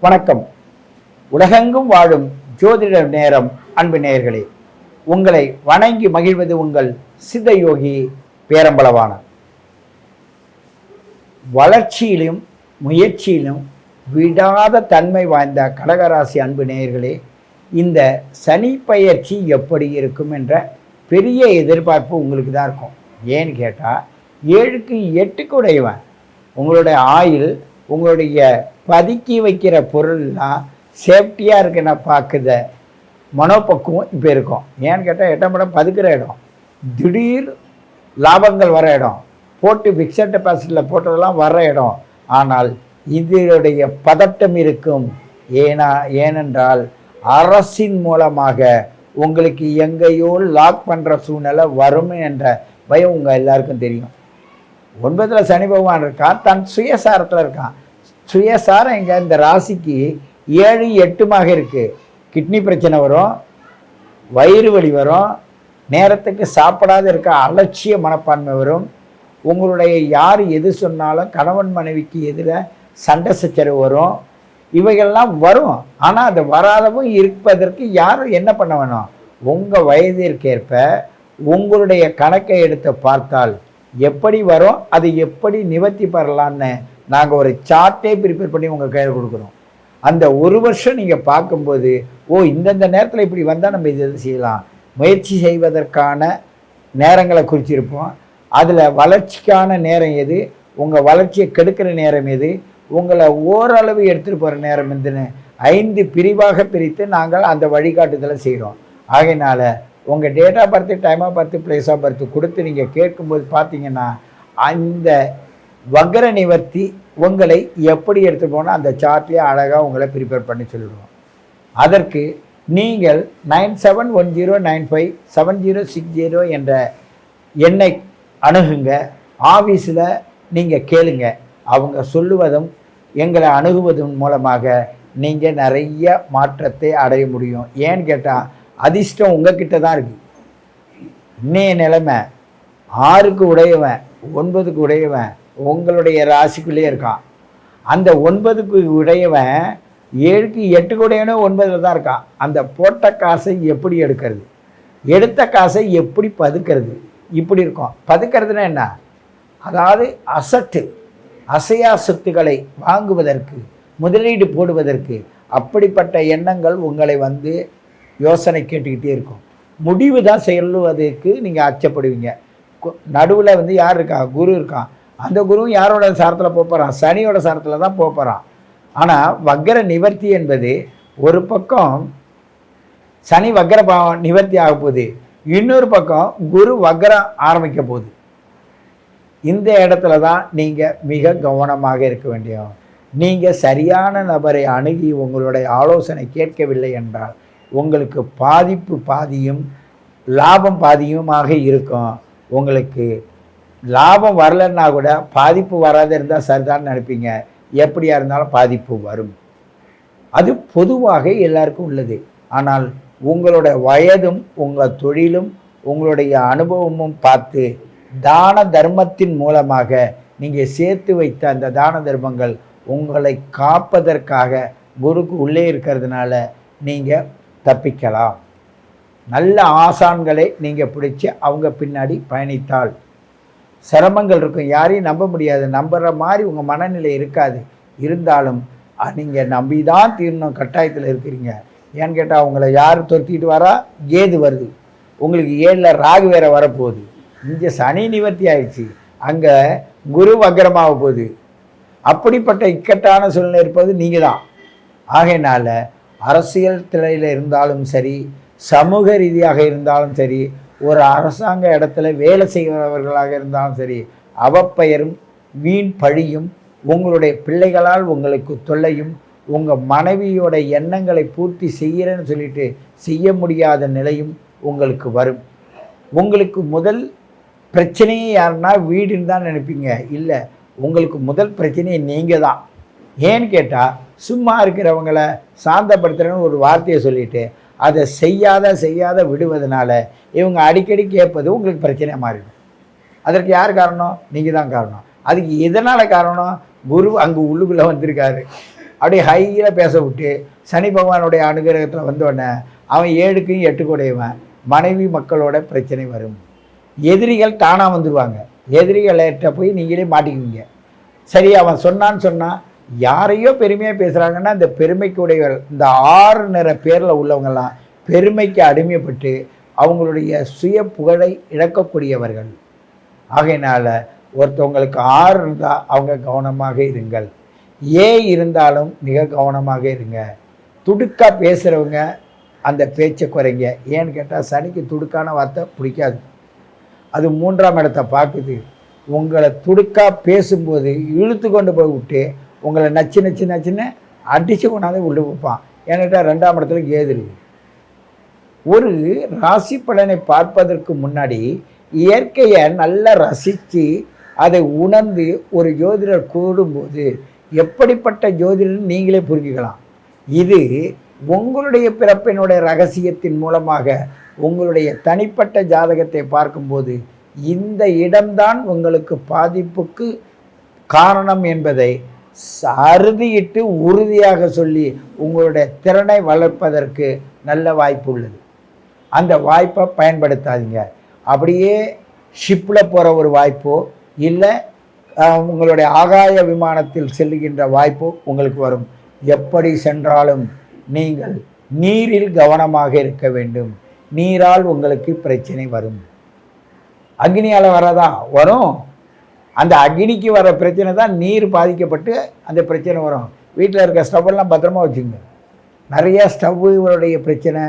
வணக்கம். உலகெங்கும் வாழும் ஜோதிட நேரம் அன்பு நேயர்களே, உங்களை வணங்கி மகிழ்வது உங்கள் சித்தயோகி பேரம்பலவாணன். வளர்ச்சியிலும் முயற்சியிலும் விடாத தன்மை வாய்ந்த கடகராசி அன்பு நேயர்களே, இந்த சனி பயிற்சி எப்படி இருக்கும் என்ற பெரிய எதிர்பார்ப்பு உங்களுக்கு தான் இருக்கும். ஏன்னு கேட்டால் 7க்கு 8க்கு உடையவன். உங்களுடைய ஆயுள், உங்களுடைய பதுக்கி வைக்கிற பொருள்லாம் சேஃப்டியாக இருக்குன்னு பார்க்குற மனோப்பக்குவம் இப்போ இருக்கும். ஏன்னு கேட்டால் 8ஆம் இடம் பதுக்கிற இடம், திடீர் லாபங்கள் வர இடம், போட்டு ஃபிக்ஸட் டெபாசிட்டில் போட்டதெல்லாம் வர்ற இடம். ஆனால் இதனுடைய பதட்டம் இருக்கும். ஏனென்றால் அரசின் மூலமாக உங்களுக்கு எங்கேயோ லாக் பண்ணுற சூழ்நிலை வரும் என்ற பயம் உங்கள் எல்லாருக்கும் தெரியும். 9ல் சனி பகவான் இருக்கான், தன் சுயசாரத்தில் இருக்கான். சுயசாரம் இங்கே இந்த ராசிக்கு 7, 8மாக இருக்குது. கிட்னி பிரச்சனை வரும், வயிறு வலி வரும், நேரத்துக்கு சாப்பிடாத இருக்க அலட்சிய மனப்பான்மை வரும். உங்களுடைய யார் எது சொன்னாலும் கணவன் மனைவிக்கு எதிராக சண்டை சச்சரவு வரும். இவைகள்லாம் வரும். ஆனால் அது வராதவும் இருப்பதற்கு யாரும் என்ன பண்ண வேணும்? உங்கள் வயதிற்கேற்ப உங்களுடைய கணக்கை எடுத்து பார்த்தால் எப்படி வரும், அது எப்படி நிவர்த்தி பெறலான்னு நாங்கள் ஒரு சார்ட்டே ப்ரிப்பேர் பண்ணி உங்கள் கையில் கொடுக்குறோம். அந்த ஒரு வருஷம் நீங்கள் பார்க்கும்போது, இந்தந்த நேரத்தில் இப்படி வந்தால் நம்ம இது செய்யலாம், முயற்சி செய்வதற்கான நேரங்களை குறிச்சிருப்போம். அதில் வளர்ச்சிக்கான நேரம் எது, உங்கள் வளர்ச்சியை கெடுக்கிற நேரம் எது, உங்களை ஓரளவு எடுத்துகிட்டு போகிற நேரம் எதுன்னு 5 பிரிவாக பிரித்து நாங்கள் அந்த வழிகாட்டுதலை செய்கிறோம். ஆகையினால உங்கள் date of birth, time of birth, place of birth கொடுத்து நீங்கள் கேட்கும்போது பார்த்தீங்கன்னா அந்த வக்ர நிவர்த்தி உங்களை எப்படி எடுத்து போனால் அந்த சார்ட்லேயே அழகாக உங்களை ப்ரிப்பேர் பண்ணி சொல்லிடுவோம். அதற்கு நீங்கள் 9710957060 என்ற எண்ணை அணுகுங்க. ஆஃபீஸில் நீங்கள் கேளுங்க. அவங்க சொல்லுவதும் எங்களை அணுகுவதன் மூலமாக நீங்கள் நிறைய மாற்றத்தை அடைய முடியும். ஏன்னு கேட்டால் அதிர்ஷ்டம் உங்ககிட்ட தான் இருக்குது. இன்னைய நிலைமை 6க்கு உடையவன் 9க்கு உடையவன் உங்களுடைய ராசிக்குள்ளே இருக்கான். அந்த 9க்கு உடையவன் 7க்கு 8க்கு உடையவனே 9ல் தான் இருக்கான். அந்த போட்ட காசை எப்படி எடுக்கிறது, எடுத்த காசை எப்படி பதுக்கிறது, இப்படி இருக்கும். பதுக்கிறதுனா என்ன? அதாவது அசட்டு, அசையா சொத்துக்களை வாங்குவதற்கு, முதலீடு போடுவதற்கு அப்படிப்பட்ட எண்ணங்கள் உங்களை யோசனை கேட்டுக்கிட்டே இருக்கும். முடிவு தான் செல்லுவதற்கு நீங்கள் அச்சப்படுவீங்க. நடுவில் யார் இருக்கா? குரு இருக்கான். அந்த குருவும் யாரோட சாரத்தில் போகிறான்? சனியோட சாரத்தில் தான் போகிறான். ஆனால் வக்ர நிவர்த்தி என்பது ஒரு பக்கம் சனி வக்ர நிவர்த்தி ஆக போகுது, இன்னொரு பக்கம் குரு வக்ரம் ஆரம்பிக்க போகுது. இந்த இடத்துல தான் நீங்கள் மிக கவனமாக இருக்க வேண்டியும். நீங்கள் சரியான நபரை அணுகி உங்களுடைய ஆலோசனை கேட்கவில்லை என்றால் உங்களுக்கு பாதிப்பு பாதியும் லாபம் பாதியுமாக இருக்கும். உங்களுக்கு லாபம் வரலன்னா கூட பாதிப்பு வராத இருந்தால் சரிதான் நினைப்பீங்க. எப்படியா இருந்தாலும் பாதிப்பு வரும். அது பொதுவாக எல்லாருக்கும் உள்ளது. ஆனால் உங்களோட வயதும் உங்கள் தொழிலும் உங்களுடைய அனுபவமும் பார்த்து தான தர்மத்தின் மூலமாக நீங்கள் சேர்த்து வைத்த அந்த தான தர்மங்கள் உங்களை காப்பதற்காக குருக்கு உள்ளே இருக்கிறதுனால நீங்கள் தப்பிக்கலாம். நல்ல ஆசான்களை நீங்கள் பிடிச்சி அவங்க பின்னாடி பயணித்தால் சிரமங்கள் இருக்கும். யாரையும் நம்ப முடியாது, நம்புகிற மாதிரி உங்கள் மனநிலை இருக்காது. இருந்தாலும் நீங்கள் நம்பி தான் தீரணும் கட்டாயத்தில் இருக்கிறீங்க. ஏன்னு கேட்டால் அவங்கள யார் துரத்திட்டு வரா? கேது வருது. உங்களுக்கு 7ல் ராகு வேற வரப்போகுது. இங்கே சனி நிவர்த்தி ஆயிடுச்சு, அங்கே குரு வக்ரமாக போகுது. அப்படிப்பட்ட இக்கட்டான சூழ்நிலை இருப்பது நீங்கள் தான். ஆகையினால அரசியல் துறையில் இருந்தாலும் சரி, சமூக ரீதியாக இருந்தாலும் சரி, ஒரு அரசாங்க இடத்துல வேலை செய்கிறவர்களாக இருந்தாலும் சரி, அவப்பெயரும் வீண் பழியும் உங்களுடைய பிள்ளைகளால் உங்களுக்கு தொல்லையும், உங்கள் மனைவியோட எண்ணங்களை பூர்த்தி செய்கிறேன்னு சொல்லிட்டு செய்ய முடியாத நிலையும் உங்களுக்கு வரும். உங்களுக்கு முதல் பிரச்சனையே யாருன்னா வீடுன்னு தான் நினைப்பீங்க. இல்லை, உங்களுக்கு முதல் பிரச்சனையை நீங்கள் தான். ஏன்னு கேட்டால் சும்மா இருக்கிறவங்கள சாந்தப்படுத்துகிறேன்னு ஒரு வார்த்தையை சொல்லிவிட்டு அதை செய்யாத விடுவதனால இவங்க அடிக்கடி கேட்பது உங்களுக்கு பிரச்சனையாக மாறிடும். அதற்கு யார் காரணம்? நீங்கள் தான் காரணம். அதுக்கு எதனால் காரணம்? குரு அங்கே உள்ளுக்குள்ளே வந்திருக்காரு. அப்படியே ஹையில் பேச விட்டு சனி பகவானுடைய அனுகிரகத்தில் வந்தோடனே அவன் 7க்கும் 8க்கும் உடையவன். மனைவி மக்களோட பிரச்சனை வரும். எதிரிகள் தானாக வந்துடுவாங்க. எதிரிகள்கிட்ட போய் நீங்களே மாட்டிக்குவீங்க. சரி, அவன் சொன்னான் யாரையோ பெருமையாக பேசுகிறாங்கன்னா இந்த பெருமைக்கு உடையவர் இந்த 6 நிற பேரில் உள்ளவங்கெல்லாம் பெருமைக்கு அடிமைப்பட்டு அவங்களுடைய சுய புகழை இழக்கக்கூடியவர்கள். ஆகையினால் ஒருத்தவங்களுக்கு 6 இருந்தால் அவங்க கவனமாக இருங்கள். இருந்தாலும் மிக கவனமாக இருங்க. துடுக்காக பேசுகிறவங்க அந்த பேச்சை குறைங்க. ஏன்னு கேட்டால் சனிக்கு துடுக்கான வார்த்தை பிடிக்காது. அது 3ஆம் இடத்தை பார்க்குது. உங்களை துடுக்காக பேசும்போது இழுத்து கொண்டு போய் விட்டு உங்களை நச்சுன்னு அடித்து கொண்டாந்து உள்ள வைப்பான். ஏன்னுட்டா 2ஆம் இடத்துல கேது இருக்குது. ஒரு ராசி பலனை பார்ப்பதற்கு முன்னாடி இயற்கையை நல்லா ரசித்து அதை உணர்ந்து ஒரு ஜோதிடர் கூடும்போது எப்படிப்பட்ட ஜோதிடர் நீங்களே புரிஞ்சுக்கலாம். இது உங்களுடைய பிறப்பினுடைய ரகசியத்தின் மூலமாக உங்களுடைய தனிப்பட்ட ஜாதகத்தை பார்க்கும்போது இந்த இடம்தான் உங்களுக்கு பாதிப்புக்கு காரணம் என்பதை அறுதியிட்டு உறுதியாக சொல்லி உங்களுடைய திறனை வளர்ப்பதற்கு நல்ல வாய்ப்பு உள்ளது. அந்த வாய்ப்பை பயன்படுத்தாதீங்க. அப்படியே ஷிப்பில் போகிற ஒரு வாய்ப்போ இல்லை உங்களுடைய ஆகாய விமானத்தில் செல்லுகின்ற வாய்ப்போ உங்களுக்கு வரும். எப்படி சென்றாலும் நீங்கள் நீரில் கவனமாக இருக்க வேண்டும். நீரால் உங்களுக்கு பிரச்சனை வரும். அக்னியால் வரதா வரும். அந்த அக்னிக்கு வர பிரச்சனை தான் நீர் பாதிக்கப்பட்டு அந்த பிரச்சனை வரும். வீட்டில் இருக்க ஸ்டவ்வெல்லாம் பத்திரமா வச்சுங்க. நிறையா ஸ்டவ்வுடைய பிரச்சனை,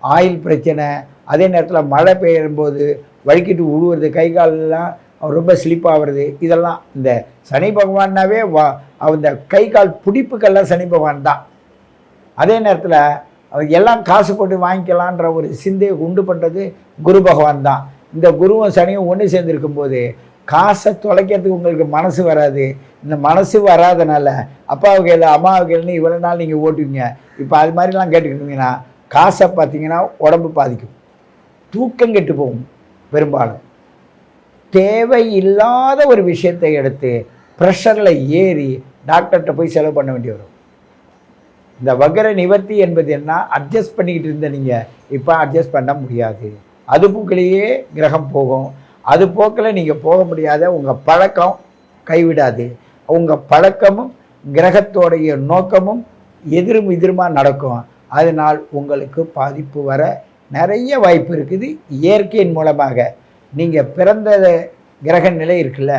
ஆயில் பிரச்சனை, அதே நேரத்தில் மழை பெய்யும்போது வழுக்கிட்டு உழுவுறது, கை காலெல்லாம் ரொம்ப ஸ்லிப்பாகிறது. இதெல்லாம் இந்த சனி பகவான்னாவே அந்த கை கால் பிடிப்புக்கெல்லாம் சனி பகவான் தான். அதே நேரத்தில் அவர் எல்லாம் காசு போட்டு வாங்கிக்கலான்ற ஒரு சிந்தையை உண்டு பண்ணுறது குரு பகவான் தான். இந்த குருவும் சனியும் ஒன்று சேர்ந்துருக்கும் போது காசை தொலைக்கிறதுக்கு உங்களுக்கு மனசு வராது. இந்த மனசு வராதனால அப்பாவுக்கு இல்லை அம்மாவுக்கு இல்லைன்னு இவ்வளோ நாள் நீங்கள் ஓட்டுவீங்க. இப்போ அது மாதிரிலாம் கேட்டுக்கிட்டீங்கன்னா காசை பார்த்தீங்கன்னா உடம்பு பாதிக்கும், தூக்கம் கெட்டு போகும். பெரும்பாலும் தேவையில்லாத ஒரு விஷயத்தை எடுத்து ப்ரெஷரில் ஏறி டாக்டர்கிட்ட போய் செலவு பண்ண வேண்டி வரும். இந்த வக்கர நிவர்த்தி என்பது என்ன? அட்ஜஸ்ட் பண்ணிக்கிட்டு இருந்த நீங்கள் இப்போ அட்ஜஸ்ட் பண்ண முடியாது. அது போக்கிலேயே கிரகம் போகும். அது போக்கில் நீங்கள் போக முடியாத உங்கள் பழக்கம் கைவிடாது. உங்கள் பழக்கமும் கிரகத்தோடைய நோக்கமும் எதிருமாக நடக்கும். அதனால் உங்களுக்கு பாதிப்பு வர நிறைய வாய்ப்பு இருக்குது. இயற்கையின் மூலமாக நீங்கள் பிறந்த கிரக நிலை இருக்குல்ல,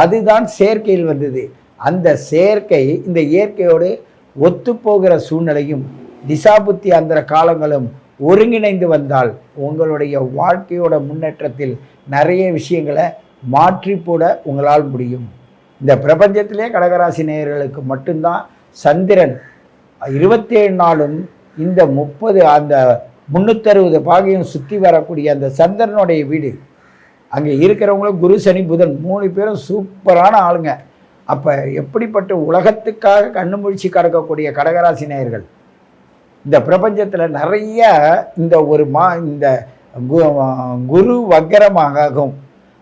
அதுதான் செயற்கையில் வந்தது. அந்த செயற்கை இந்த இயற்கையோடு ஒத்துப்போகிற சூழ்நிலையும் திசாபுத்தி அந்த காலங்களும் ஒருங்கிணைந்து வந்தால் உங்களுடைய வாழ்க்கையோட முன்னேற்றத்தில் நிறைய விஷயங்களை மாற்றி போட உங்களால் முடியும். இந்த பிரபஞ்சத்திலே கடகராசி நேயர்களுக்கு மட்டும்தான் சந்திரன் 27 நாளும் இந்த 30 அந்த 360 பாகையும் சுற்றி வரக்கூடிய அந்த சந்திரனுடைய வீடு. அங்கே இருக்கிறவங்களும் குரு சனி புதன் 3 பேரும் சூப்பரான ஆளுங்க. அப்போ எப்படிப்பட்ட உலகத்துக்காக கண்ணு முழிச்சு கிடக்கக்கூடிய கடகராசி நேயர்கள் இந்த பிரபஞ்சத்தில் நிறைய இந்த இந்த குரு வக்கரமாகும்.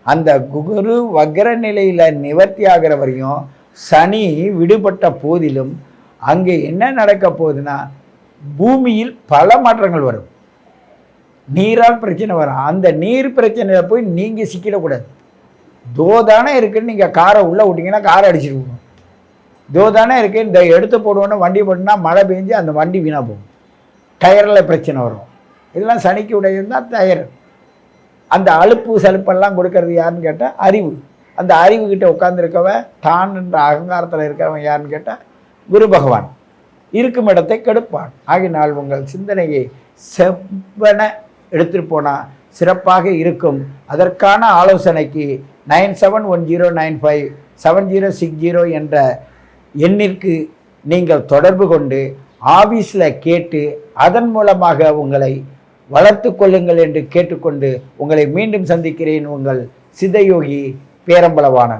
அந்த குரு வக்கர நிலையில் நிவர்த்தி ஆகிற வரையும் சனி விடுபட்ட போதிலும் அங்கே என்ன நடக்க போகுதுன்னா பூமியில் பல மாற்றங்கள் வரும். நீரால் பிரச்சனை வரும். அந்த நீர் பிரச்சனையில் போய் நீங்கள் சிக்கிடக்கூடாது. தோதானே இருக்குன்னு நீங்கள் காரை உள்ளே விட்டிங்கன்னா காரை அடிச்சுட்டு தோதானே இருக்குது இந்த எடுத்து போடுவோன்னு வண்டி போட்டுனா மழை பெஞ்சு அந்த வண்டி வீணாக போகும். டயரில் பிரச்சனை வரும். இதெல்லாம் சனிக்கு உடையது தான் டயர். அந்த அலுப்பு சலுப்பெல்லாம் கொடுக்கறது யாருன்னு கேட்டால் அறிவு. அந்த அறிவுக்கிட்ட உட்காந்துருக்கவன் தான் என்ற அகங்காரத்தில் இருக்கிறவன் யாருன்னு கேட்டால் குரு பகவான். இருக்கும் இடத்தை கெடுப்பான். ஆகினால் உங்கள் சிந்தனையை செவ்வன எடுத்துகிட்டு போனால் சிறப்பாக இருக்கும். அதற்கான ஆலோசனைக்கு 9710957060 என்ற எண்ணிற்கு நீங்கள் தொடர்பு கொண்டு ஆபீஸில் கேட்டு அதன் மூலமாக உங்களை வளர்த்து கொள்ளுங்கள் என்று கேட்டுக்கொண்டு உங்களை மீண்டும் சந்திக்கிறேன். உங்கள் சித்தயோகி பேரம்பலவாணன்.